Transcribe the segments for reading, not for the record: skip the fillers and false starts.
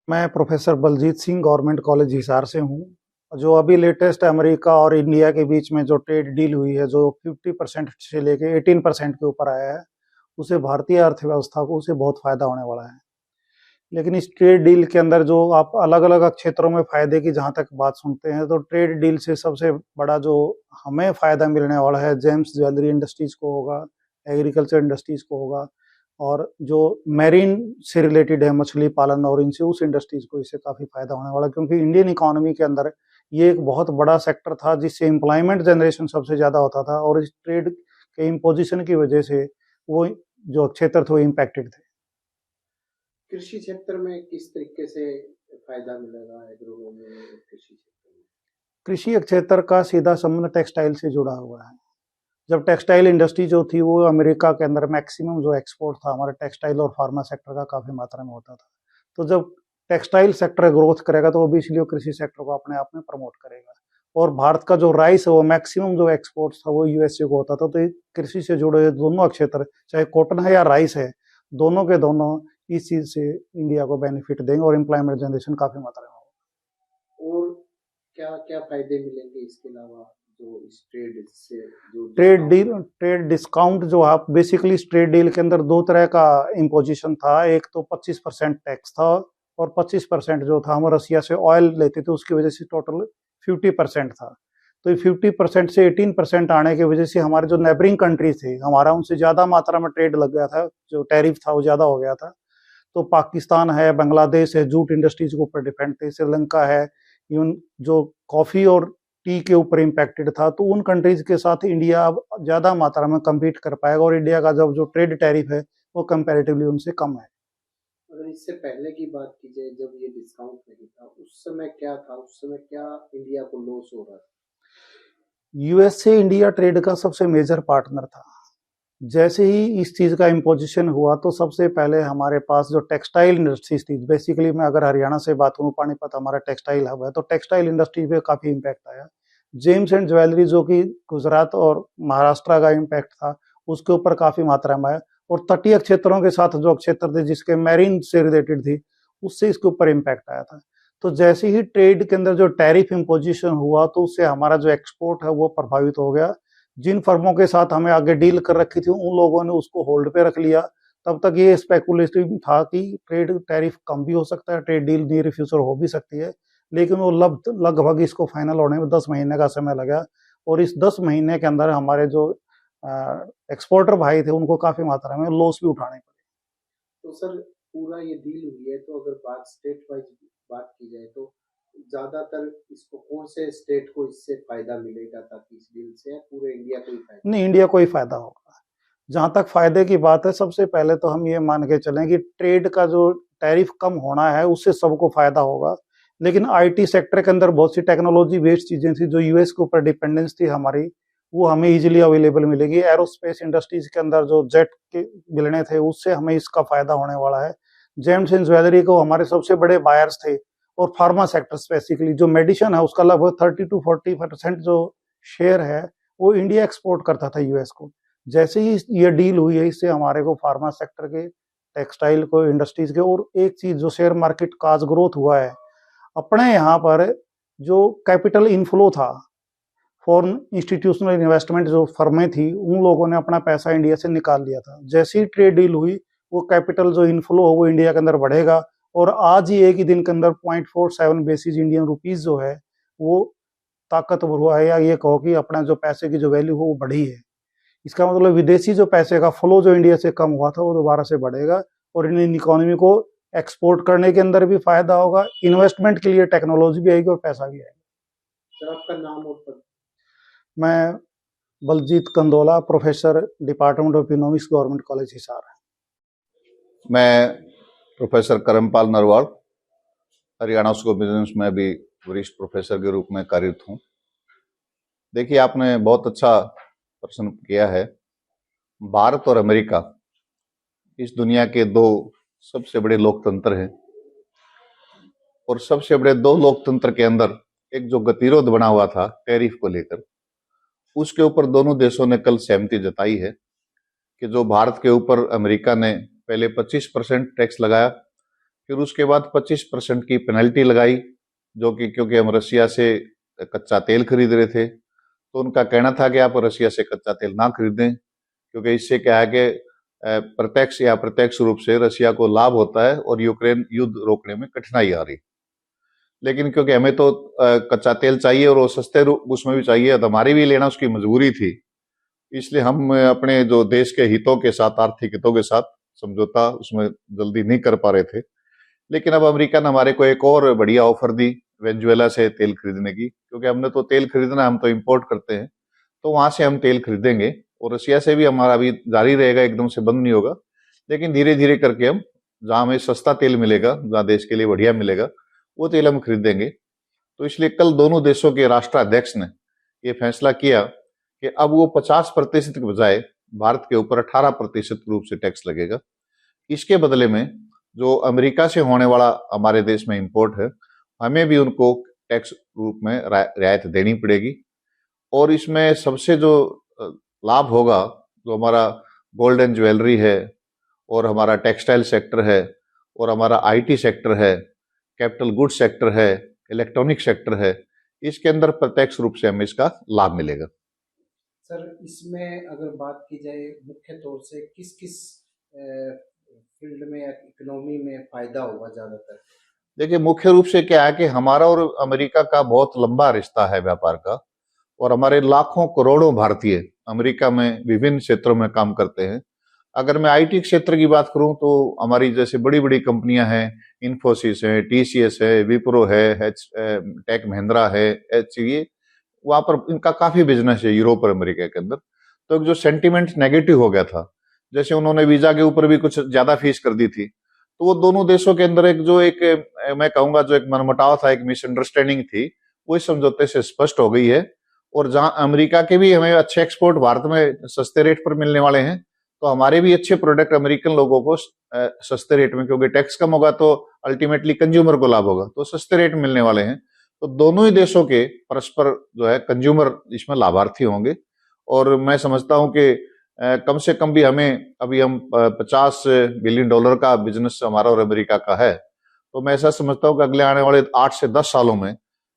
मैं professor Baljit Singh government college Hisar से हूँ। जो अभी लेटेस्ट अमेरिका और इंडिया के बीच में जो ट्रेड डील हुई है, जो 50% से लेके 18% के ऊपर आया है, उसे भारतीय अर्थव्यवस्था को उसे बहुत फायदा होने वाला है। लेकिन इस ट्रेड डील के अंदर जो आप अलग अलग क्षेत्रों में फायदे की जहाँ तक बात सुनते हैं, तो ट्रेड डील से सबसे बड़ा जो हमें फायदा मिलने वाला है, जेम्स ज्वेलरी इंडस्ट्रीज को होगा, एग्रीकल्चर इंडस्ट्रीज को होगा, और जो मैरीन से रिलेटेड है, मछली पालन और इनसे उस इंडस्ट्रीज को इससे काफी फायदा होने वाला है। क्योंकि इंडियन इकोनॉमी के अंदर ये एक बहुत बड़ा सेक्टर था जिससे एम्प्लॉयमेंट जनरेशन सबसे ज्यादा होता था, और इस ट्रेड के इम्पोजिशन की वजह से वो जो क्षेत्र थे वो इम्पैक्टेड थे। कृषि क्षेत्र में किस तरीके से फायदा मिलेगा एग्रोनॉमी में, कृषि क्षेत्र में? कृषि क्षेत्र का सीधा संबंध टेक्सटाइल से जुड़ा हुआ है। जब टेक्सटाइल इंडस्ट्री जो थी वो अमेरिका के अंदर मैक्सिमम जो एक्सपोर्ट था हमारे टेक्सटाइल और फार्मा सेक्टर का काफी मात्रा में होता था। तो जब टेक्सटाइल सेक्टर ग्रोथ करेगा तो ऑब्वियसली वो कृषि सेक्टर को अपने आप में प्रमोट करेगा। और भारत का जो राइस है वो मैक्सिमम जो एक्सपोर्ट था वो यूएसए को होता था। तो ये कृषि से जुड़े हुए दोनों क्षेत्र, चाहे कॉटन है या राइस है, दोनों के दोनों इस चीज से इंडिया को बेनिफिट देंगे और एम्प्लॉयमेंट जनरेशन काफी मात्रा में होगा। और क्या क्या फायदे मिलेंगे इसके अलावा, जो इस ट्रेड से जो ट्रेड डिस्काउंट जो आप बेसिकली ट्रेड डील के अंदर दो तरह का इम्पोजिशन था। एक तो 25% टैक्स था, और 25% जो था हम रसिया से ऑयल लेते थे, उसकी वजह से टोटल 50% था। तो ये 50% से 18% आने की वजह से हमारे जो नेबरिंग कंट्री थे, हमारा उनसे ज्यादा मात्रा में ट्रेड लग गया था, जो टैरिफ था वो ज्यादा हो गया था। तो पाकिस्तान है, बांग्लादेश है, जूट इंडस्ट्रीज के ऊपर डिपेंड थे, श्रीलंका है, इवन जो कॉफी और टी के ऊपर इम्पैक्टेड था। तो उन कंट्रीज के साथ इंडिया अब ज्यादा मात्रा में कम्पीट कर पाएगा, और इंडिया का जब जो ट्रेड टैरिफ है वो कंपैरेटिवली उनसे कम है। अगर इससे पहले की बात की जाए, जब ये डिस्काउंट नहीं था, उस समय क्या था, उस समय क्या इंडिया को लॉस हो रहा था? यूएसए इंडिया ट्रेड का सबसे मेजर पार्टनर था। जैसे ही इस चीज का इम्पोजिशन हुआ तो सबसे पहले हमारे पास जो टेक्सटाइल इंडस्ट्रीज थी, बेसिकली मैं अगर हरियाणा से बात करूँ, पानीपत हमारा टेक्सटाइल हब है, तो टेक्सटाइल इंडस्ट्री पे काफी इम्पैक्ट आया। जेम्स एंड ज्वेलरी जो कि गुजरात और महाराष्ट्र का इम्पैक्ट था, उसके ऊपर काफी मात्रा में आया। और तटीय क्षेत्रों के साथ जो क्षेत्र थे जिसके मैरीन से रिलेटेड थी, उससे इसके ऊपर इम्पैक्ट आया था। तो जैसे ही ट्रेड के अंदर जो टैरिफ इम्पोजिशन हुआ तो उससे हमारा जो एक्सपोर्ट है वो प्रभावित हो गया। जिन फर्मों के साथ हमें आगे डील कर रखी थी उन लोगों ने उसको होल्ड पे रख लिया। तब तक ये स्पेकुलेटिव था कि ट्रेड टैरिफ कम भी हो सकता है, ट्रेड डील नियर फ्यूचर हो भी सकती है, लेकिन वो लगभग इसको फाइनल होने में 10 महीने का समय लगा। और इस 10 महीने के अंदर हमारे जो एक्सपोर्टर भाई थे उनको काफी मात्रा में लॉस भी उठाने पड़े। तो सर, पूरा ये डील हुई है, तो अगर बात स्टेट वाइज बात की जाए तो ज्यादातर इसको कौन से स्टेट को इससे फायदा मिलेगा, ताकि इस डील से पूरे इंडिया को ही फायदा? नहीं, इंडिया को ही फायदा होगा। जहां तक फायदे की बात है, सबसे पहले तो हम ये मान के चलें कि ट्रेड का जो टैरिफ कम होना है उससे सबको फायदा होगा। लेकिन आईटी सेक्टर के अंदर बहुत सी टेक्नोलॉजी बेस्ड चीजें थी जो यूएस के ऊपर डिपेंडेंस थी हमारी, वो हमें इजीली अवेलेबल मिलेगी। एरोस्पेस इंडस्ट्रीज के अंदर जो जेट के मिलने थे उससे हमें इसका फायदा होने वाला है। जेम्स एंड ज्वेलरी को हमारे सबसे बड़े बायर्स थे। और फार्मा सेक्टर स्पेसिफिकली जो मेडिसिन है उसका लगभग 30 to 40% जो शेयर है वो इंडिया एक्सपोर्ट करता था यूएस को। जैसे ही ये डील हुई है, इससे हमारे को फार्मा सेक्टर के, टेक्सटाइल को, इंडस्ट्रीज के, और एक चीज जो शेयर मार्केट का आज ग्रोथ हुआ है अपने यहाँ पर, जो कैपिटल इनफ्लो था, फॉरेन इंस्टीट्यूशनल इन्वेस्टमेंट जो फर्में थी उन लोगों ने अपना पैसा इंडिया से निकाल लिया था। जैसे ही ट्रेड डील हुई वो कैपिटल जो इनफ्लो हो वो इंडिया के अंदर बढ़ेगा। और आज ही एक ही दिन के अंदर 0.47 बेसिस इंडियन रुपीज जो है वो ताकतवर हुआ है, या ये कहो कि अपना जो पैसे की जो वैल्यू हो वो बढ़ी है। इसका मतलब विदेशी जो पैसे का फ्लो जो इंडिया से कम हुआ था वो दोबारा से बढ़ेगा, और इंडियन इकोनॉमी को एक्सपोर्ट करने के अंदर भी फायदा होगा, इन्वेस्टमेंट के लिए टेक्नोलॉजी भी आएगी और पैसा भी आएगा। सर, आपका नाम और पद? मैं Baljeet Kandola, professor, department of economics, government college Hisar. मैं professor Karampal Narwal, Haryana school of business में भी वरिष्ठ प्रोफेसर के रूप में कार्यरत हूँ। देखिए, आपने बहुत अच्छा प्रश्न किया है। भारत और अमेरिका इस दुनिया के दो सबसे बड़े लोकतंत्र हैं, और सबसे बड़े दो लोकतंत्र के अंदर एक जो गतिरोध बना हुआ था टैरिफ को लेकर, उसके ऊपर दोनों देशों ने कल सहमति जताई है कि जो भारत के ऊपर अमेरिका ने पहले 25% टैक्स लगाया, फिर उसके बाद 25% की पेनल्टी लगाई, जो कि क्योंकि हम रशिया से कच्चा तेल खरीद रहे थे, तो उनका कहना था कि आप रशिया से कच्चा तेल ना खरीदें, क्योंकि इससे क्या है कि प्रत्यक्ष या अप्रत्यक्ष रूप से रशिया को लाभ होता है और यूक्रेन युद्ध रोकने में कठिनाई आ रही। लेकिन क्योंकि हमें तो कच्चा तेल चाहिए और वो सस्ते रूप उसमें भी चाहिए, तो हमारी भी लेना उसकी मजबूरी थी, इसलिए हम अपने जो देश के हितों के साथ, आर्थिक हितों के साथ समझौता उसमें जल्दी नहीं कर पा रहे थे। लेकिन अब अमेरिका ने हमारे को एक और बढ़िया ऑफर दी वेनेजुएला से तेल खरीदने की, क्योंकि हमने तो तेल खरीदना, हम तो इंपोर्ट करते हैं, तो वहां से हम तेल खरीदेंगे और रशिया से भी हमारा अभी जारी रहेगा, एकदम से बंद नहीं होगा, लेकिन धीरे धीरे करके हम जहां हमें सस्ता तेल मिलेगा, जहां देश के लिए बढ़िया मिलेगा, वो तेल हम खरीदेंगे। तो इसलिए कल दोनों देशों के राष्ट्राध्यक्ष ने ये फैसला किया कि अब वो 50% के बजाय भारत के ऊपर 18% रूप से टैक्स लगेगा। इसके बदले में जो अमेरिका से होने वाला हमारे देश में इंपोर्ट है, हमें भी उनको टैक्स रूप में रियायत देनी पड़ेगी। और इसमें सबसे जो लाभ होगा, जो हमारा गोल्ड एंड ज्वेलरी है और हमारा टेक्सटाइल सेक्टर है और हमारा आईटी सेक्टर है, कैपिटल गुड्स सेक्टर है, इलेक्ट्रॉनिक सेक्टर है, इसके अंदर प्रत्यक्ष रूप से हमें इसका लाभ मिलेगा। सर, इसमें अगर बात की जाए मुख्य तौर से किस किस फील्ड में या इकोनॉमी में फायदा होगा ज्यादातर? देखिए, मुख्य रूप से क्या है कि हमारा और अमेरिका का बहुत लंबा रिश्ता है व्यापार का, और हमारे लाखों करोड़ों भारतीय अमेरिका में विभिन्न क्षेत्रों में काम करते हैं। अगर मैं आईटी क्षेत्र की बात करूं तो हमारी जैसे बड़ी बड़ी कंपनियां हैं, इन्फोसिस है, टीसीएस है, विप्रो है, टेक महिंद्रा है, ये वहां पर इनका काफी बिजनेस है यूरोप और अमेरिका के अंदर। तो जो सेंटिमेंट नेगेटिव हो गया था, जैसे उन्होंने वीजा के ऊपर भी कुछ ज्यादा फीस कर दी थी, तो वो दोनों देशों के अंदर मैं कहूंगा जो एक मनमुटाव था, एक मिसअंडरस्टैंडिंग थी, वो इस समझौते से स्पष्ट हो गई है। और जहां अमेरिका के भी हमें अच्छे एक्सपोर्ट भारत में सस्ते रेट पर मिलने वाले हैं, तो हमारे भी अच्छे प्रोडक्ट अमेरिकन लोगों को सस्ते रेट में, क्योंकि टैक्स कम होगा तो अल्टीमेटली कंज्यूमर को लाभ होगा, तो सस्ते रेट मिलने वाले हैं। तो दोनों ही देशों के परस्पर जो है कंज्यूमर इसमें लाभार्थी होंगे। और मैं समझता हूं कि कम से कम भी हमें अभी हम $50 बिलियन का बिजनेस हमारा और अमेरिका का है, तो मैं ऐसा समझता हूं कि अगले आने वाले 8 से 10 सालों में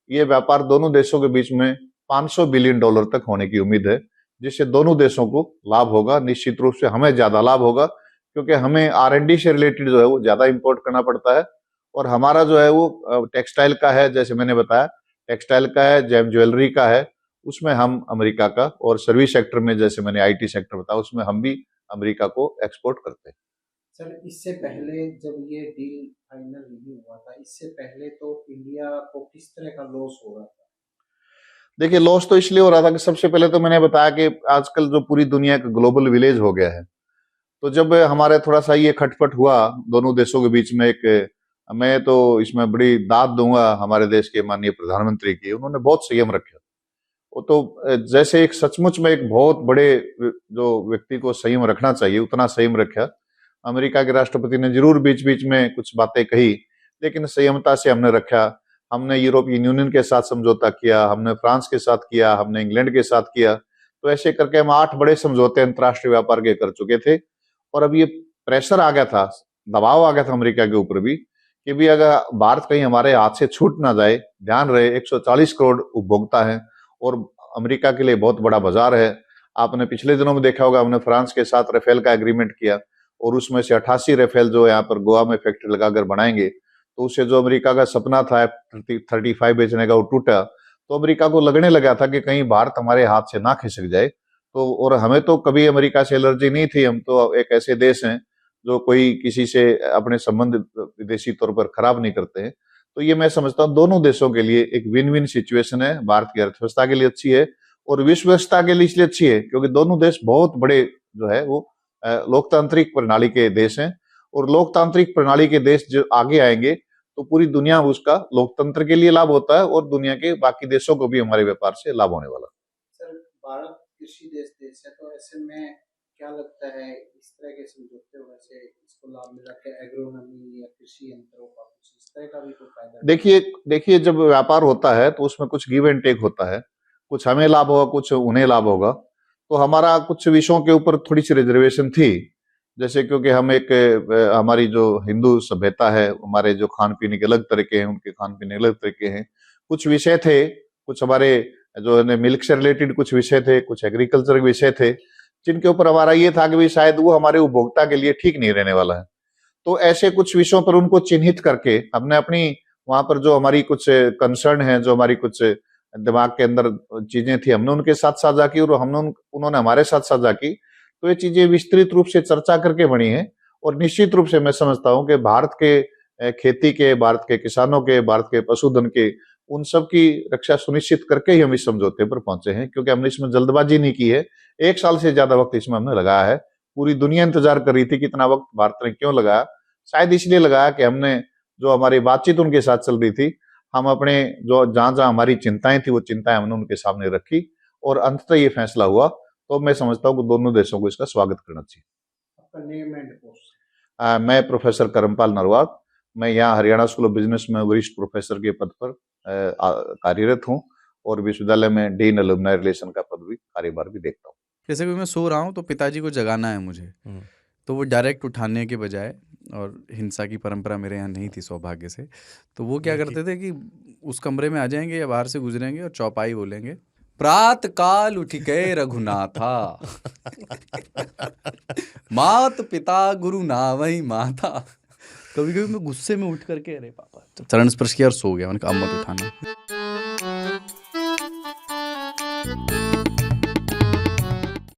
ये व्यापार दोनों देशों के बीच में $500 बिलियन तक होने की उम्मीद है, जिससे दोनों देशों को लाभ होगा। निश्चित रूप से हमें ज्यादा लाभ होगा, क्योंकि हमें R&D से रिलेटेड जो है वो ज्यादा इंपोर्ट करना पड़ता है, और हमारा जो है वो टेक्सटाइल का है, जैसे मैंने बताया टेक्सटाइल का है, जेम ज्वेलरी का है, उसमें हम अमेरिका का, और सर्विस सेक्टर में जैसे मैंने आईटी सेक्टर बताया उसमें हम भी अमेरिका को एक्सपोर्ट करते हैं। सर, इससे पहले जब ये डील फाइनल नहीं हुआ था, इससे पहले तो इंडिया को किस तरह का लॉस हो रहा था? देखिए, लॉस तो इसलिए हो रहा था कि सबसे पहले तो मैंने बताया कि आजकल जो पूरी दुनिया का ग्लोबल विलेज हो गया है, तो जब हमारे थोड़ा सा ये खटपट हुआ दोनों देशों के बीच में, मैं तो इसमें बड़ी दाद दूंगा हमारे देश के माननीय प्रधानमंत्री की, उन्होंने बहुत संयम रखा। वो तो जैसे एक सचमुच में एक बहुत बड़े जो व्यक्ति को संयम रखना चाहिए, उतना संयम रखा। अमेरिका के राष्ट्रपति ने जरूर बीच बीच में कुछ बातें कही, लेकिन संयमता से हमने रखा। हमने यूरोपियन यूनियन के साथ समझौता किया, हमने फ्रांस के साथ किया, हमने इंग्लैंड के साथ किया, तो ऐसे करके हम 8 बड़े समझौते अंतर्राष्ट्रीय व्यापार के कर चुके थे। और अब ये प्रेशर आ गया था, दबाव आ गया था अमेरिका के ऊपर भी, कि भी अगर भारत कहीं हमारे हाथ से छूट ना जाए, ध्यान रहे 140 करोड़ उपभोक्ता है और अमेरिका के लिए बहुत बड़ा बाजार है। आपने पिछले दिनों में देखा होगा, हमने फ्रांस के साथ राफेल का एग्रीमेंट किया, और उसमें से 88 राफेल जो यहाँ पर गोवा में फैक्ट्री लगाकर बनाएंगे, तो उससे जो अमेरिका का सपना था 35 बेचने का, वो टूटा। तो अमेरिका को लगने लगा था कि कहीं भारत हमारे हाथ से ना खिसक जाए। तो और हमें तो कभी अमेरिका से एलर्जी नहीं थी, हम तो एक ऐसे देश हैं जो कोई किसी से अपने संबंध विदेशी तौर पर खराब नहीं करते हैं। तो ये मैं समझता हूँ दोनों देशों के लिए एक विन विन सिचुएशन है। भारत की अर्थव्यवस्था के लिए अच्छी है और विश्व व्यवस्था के लिए इसलिए अच्छी है क्योंकि दोनों देश बहुत बड़े जो है वो लोकतांत्रिक प्रणाली के देश हैं, और लोकतांत्रिक प्रणाली के देश जो आगे आएंगे तो पूरी दुनिया उसका लोकतंत्र के लिए लाभ होता है और दुनिया के बाकी देशों को भी हमारे व्यापार से लाभ होने वाला। सर, भारत कृषि देश है, तो ऐसे में क्या लगता है इस तरह के समझौते होने से इसको लाभ मिला के एग्रोनॉमी या कृषि यंत्रों का कुछ इस तरह का भी कोई फायदा? देखिए जब व्यापार होता है तो उसमें कुछ गिव एंड टेक होता है, कुछ हमें लाभ होगा, कुछ उन्हें लाभ होगा। तो हमारा कुछ विषयों के ऊपर थोड़ी सी रिजर्वेशन थी, जैसे क्योंकि हम एक हमारी जो हिंदू सभ्यता है, हमारे जो खान पीने के अलग तरीके हैं, उनके खान पीने के अलग तरीके हैं। कुछ विषय थे, कुछ हमारे जो है मिल्क से रिलेटेड कुछ विषय थे, कुछ एग्रीकल्चर के विषय थे, जिनके ऊपर हमारा ये था कि भी शायद वो हमारे उपभोक्ता के लिए ठीक नहीं रहने वाला है। तो ऐसे कुछ विषयों पर उनको चिन्हित करके हमने अपनी वहां पर जो हमारी कुछ कंसर्न है, जो हमारी कुछ दिमाग के अंदर चीजें थी, हमने उनके साथ साझा की और उन्होंने हमारे साथ साझा की। तो ये चीजें विस्तृत रूप से चर्चा करके बनी है और निश्चित रूप से मैं समझता हूं कि भारत के खेती के, भारत के किसानों के, भारत के पशुधन के, उन सब की रक्षा सुनिश्चित करके ही हम इस समझौते पर पहुंचे हैं, क्योंकि हमने इसमें जल्दबाजी नहीं की है। 1 साल से ज्यादा वक्त इसमें हमने लगाया है। पूरी दुनिया इंतजार कर रही थी कि इतना वक्त भारत ने क्यों लगाया। शायद इसलिए लगाया कि हमने जो हमारी बातचीत उनके साथ चल रही थी, हम अपने जो जहां जहां हमारी चिंताएं थी वो चिंताएं हमने उनके सामने रखी और अंततः ये फैसला हुआ। तो मैं समझता हूं कि दोनों देशों को इसका स्वागत करना चाहिए। आपका नेम एंड पोस्ट? मैं प्रोफेसर करमपाल नरवाल, मैं यहाँ हरियाणा स्कूल ऑफ बिजनेस में वरिष्ठ प्रोफेसर के पद पर कार्यरत हूँ और विश्वविद्यालय में डीन अलुमनाई रिलेशन का पद भी कार्यभार भी देखता हूँ। जैसे कि मैं सो रहा हूँ तो पिताजी को जगाना है मुझे, तो वो डायरेक्ट उठाने के बजाय, और हिंसा की परंपरा मेरे यहाँ नहीं थी सौभाग्य से, तो वो क्या करते थे कि उस कमरे में आ जाएंगे या बाहर से गुजरेंगे और चौपाई बोलेंगे, प्रात काल उठ गए रघुनाथा मात पिता गुरु नावई माता। कभी कभी मैं गुस्से में उठ करके अरे पापा, चरण स्पर्श किया और सो गया। मैंने कहा अब मत उठाना।